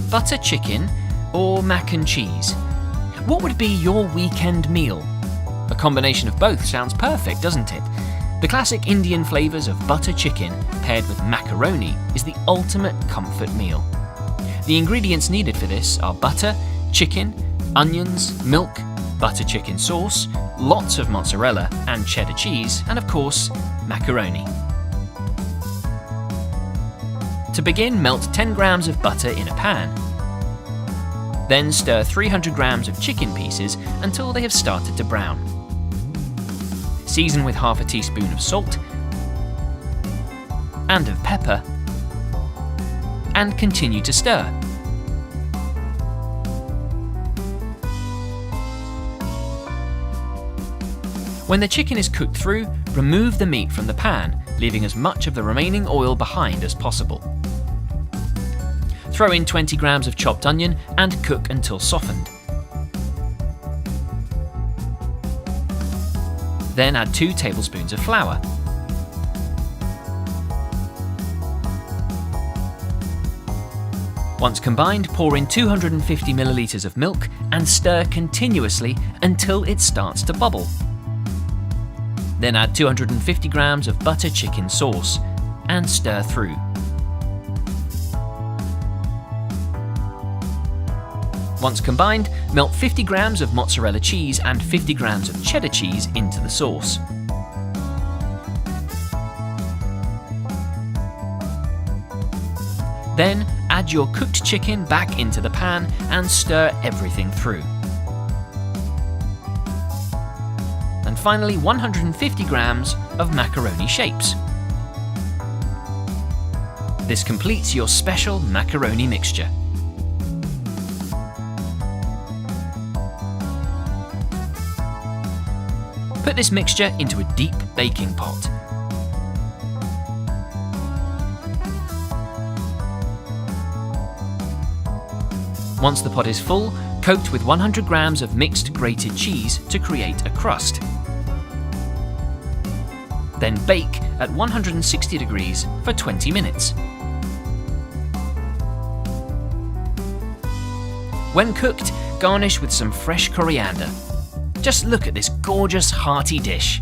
Butter chicken or mac and cheese? What would be your weekend meal? A combination of both sounds perfect, doesn't it? The classic Indian flavours of butter chicken paired with macaroni is the ultimate comfort meal. The ingredients needed for this are butter, chicken, onions, milk, butter chicken sauce, lots of mozzarella and cheddar cheese, and of course, macaroni. To begin, melt 10 grams of butter in a pan. Then stir 300 grams of chicken pieces until they have started to brown. Season with half a teaspoon of salt and of pepper, and continue to stir. When the chicken is cooked through, remove the meat from the pan, leaving as much of the remaining oil behind as possible. Throw in 20 grams of chopped onion and cook until softened. Then add 2 tablespoons of flour. Once combined, pour in 250 milliliters of milk and stir continuously until it starts to bubble. Then add 250 grams of butter chicken sauce and stir through. Once combined, melt 50 grams of mozzarella cheese and 50 grams of cheddar cheese into the sauce. Then add your cooked chicken back into the pan and stir everything through. And finally, 150 grams of macaroni shapes. This completes your special macaroni mixture. Put this mixture into a deep baking pot. Once the pot is full, coat with 100 grams of mixed grated cheese to create a crust. Then bake at 160 degrees for 20 minutes. When cooked, garnish with some fresh coriander. Just look at this gorgeous, hearty dish.